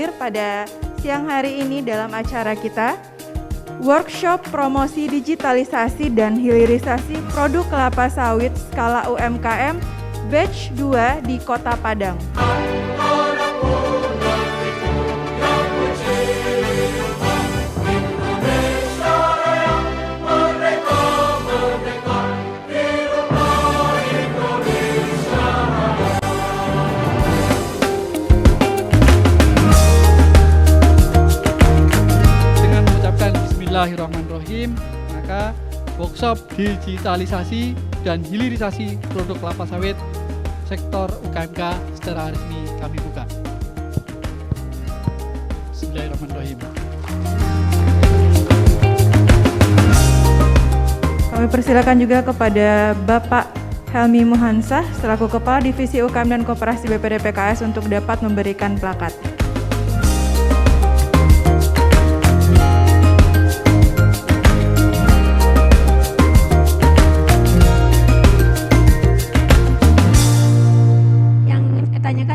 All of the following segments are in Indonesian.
hadir pada siang hari ini dalam acara kita, workshop promosi digitalisasi dan hilirisasi produk kelapa sawit skala UMKM batch 2 di Kota Padang. Bismillahirrahmanirrahim, maka workshop digitalisasi dan hilirisasi produk kelapa sawit sektor UKMK secara resmi kami buka. Bismillahirrahmanirrahim. Kami persilakan juga kepada Bapak Helmi Muhansah selaku Kepala Divisi UKM dan Koperasi BPD PKS untuk dapat memberikan plakat.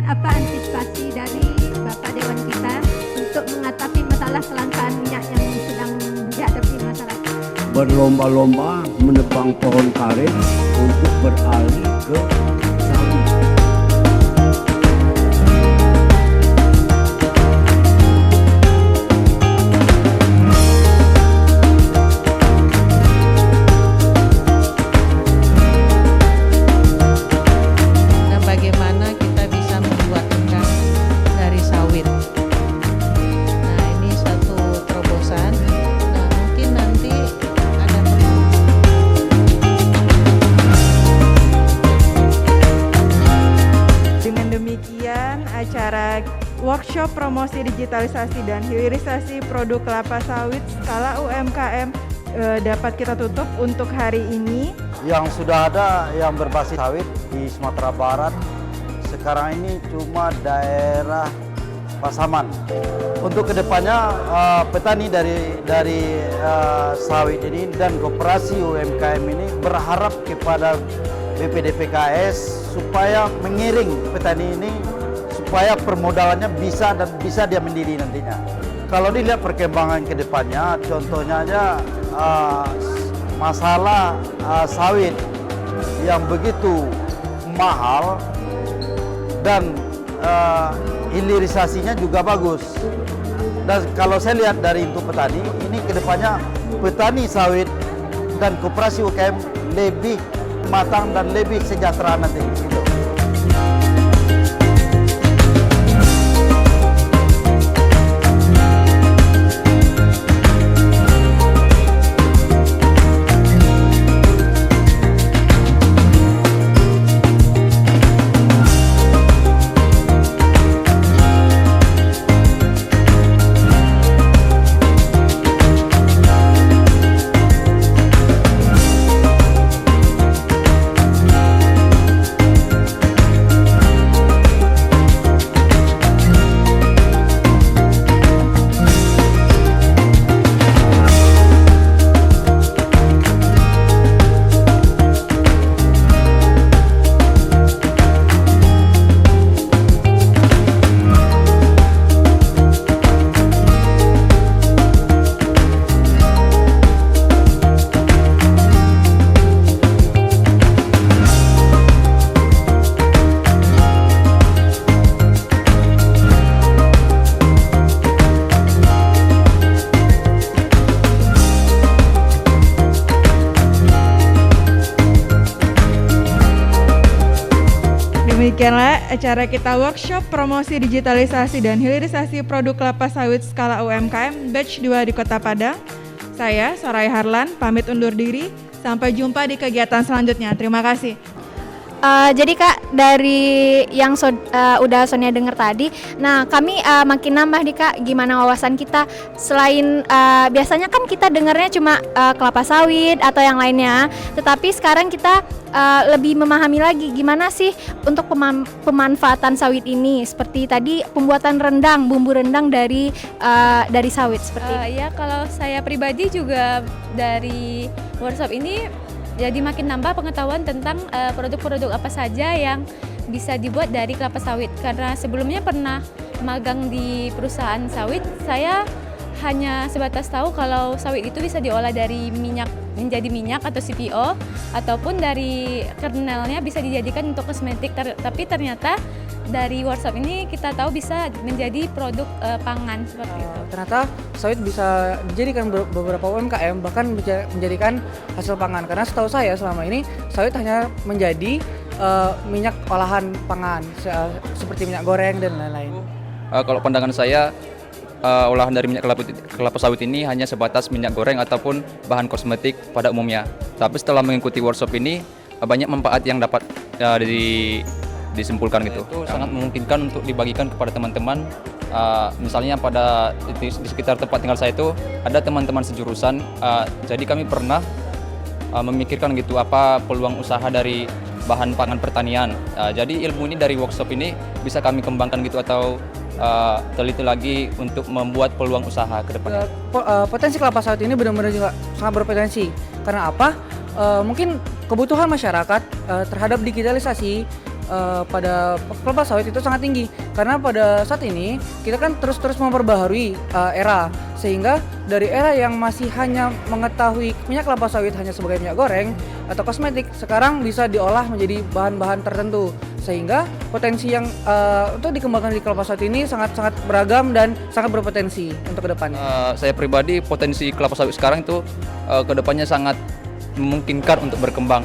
Apa antisipasi dari Bapak Dewan kita untuk mengatasi masalah kelangkaan minyak yang sedang dihadapi masyarakat? Berlomba-lomba menebang pohon karet untuk beralih ke sawit. Acara workshop promosi digitalisasi dan hilirisasi produk kelapa sawit skala UMKM dapat kita tutup untuk hari ini. Yang sudah ada yang berbasis sawit di Sumatera Barat sekarang ini cuma daerah Pasaman. Untuk kedepannya petani dari sawit ini dan koperasi UMKM ini berharap kepada BPD PKS supaya mengiring petani ini supaya permodalannya bisa dia mandiri nantinya. Kalau dilihat perkembangan ke depannya, contohnya aja masalah sawit yang begitu mahal dan hilirisasinya juga bagus. Dan kalau saya lihat dari untuk petani, ini ke depannya petani sawit dan koperasi UKM lebih matang dan lebih sejahtera nanti. Gitu. Demikianlah acara kita workshop promosi digitalisasi dan hilirisasi produk kelapa sawit skala UMKM batch 2 di Kota Padang. Saya, Soraya Harlan, pamit undur diri. Sampai jumpa di kegiatan selanjutnya. Terima kasih. Jadi Kak, dari yang udah Sonia dengar tadi, nah kami makin nambah nih Kak, gimana wawasan kita. Selain biasanya kan kita dengarnya cuma kelapa sawit atau yang lainnya, tetapi sekarang kita lebih memahami lagi gimana sih untuk pemanfaatan sawit ini. Seperti tadi pembuatan rendang, bumbu rendang dari sawit seperti ya, kalau saya pribadi juga dari workshop ini jadi makin nambah pengetahuan tentang produk-produk apa saja yang bisa dibuat dari kelapa sawit. Karena sebelumnya pernah magang di perusahaan sawit, saya hanya sebatas tahu kalau sawit itu bisa diolah dari minyak menjadi minyak atau CPO, ataupun dari kernelnya bisa dijadikan untuk kosmetik. Tapi ternyata dari workshop ini kita tahu bisa menjadi produk pangan seperti itu. Ternyata sawit bisa dijadikan beberapa UMKM bahkan menjadikan hasil pangan. Karena setahu saya selama ini sawit hanya menjadi minyak olahan pangan seperti minyak goreng dan lain-lain. Kalau pandangan saya, olahan dari minyak kelapa sawit ini hanya sebatas minyak goreng ataupun bahan kosmetik pada umumnya. Tapi setelah mengikuti workshop ini, banyak manfaat yang dapat disimpulkan gitu. Itu sangat memungkinkan untuk dibagikan kepada teman-teman. Misalnya di sekitar tempat tinggal saya itu ada teman-teman sejurusan. Jadi kami pernah memikirkan gitu apa peluang usaha dari bahan pangan pertanian. Jadi ilmu ini dari workshop ini bisa kami kembangkan gitu atau teliti lagi untuk membuat peluang usaha ke depannya. Potensi kelapa sawit ini benar-benar juga sangat berpotensi. Karena apa? Mungkin kebutuhan masyarakat terhadap digitalisasi pada kelapa sawit itu sangat tinggi. Karena pada saat ini kita kan terus-terus memperbaharui era, sehingga dari era yang masih hanya mengetahui minyak kelapa sawit hanya sebagai minyak goreng atau kosmetik, sekarang bisa diolah menjadi bahan-bahan tertentu, sehingga potensi yang untuk dikembangkan di kelapa sawit ini sangat-sangat beragam dan sangat berpotensi untuk kedepannya. Saya pribadi potensi kelapa sawit sekarang itu kedepannya sangat memungkinkan untuk berkembang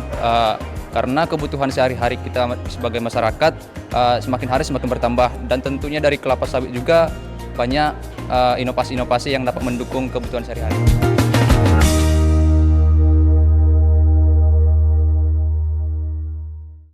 karena kebutuhan sehari-hari kita sebagai masyarakat semakin hari semakin bertambah, dan tentunya dari kelapa sawit juga banyak inovasi-inovasi yang dapat mendukung kebutuhan sehari-hari.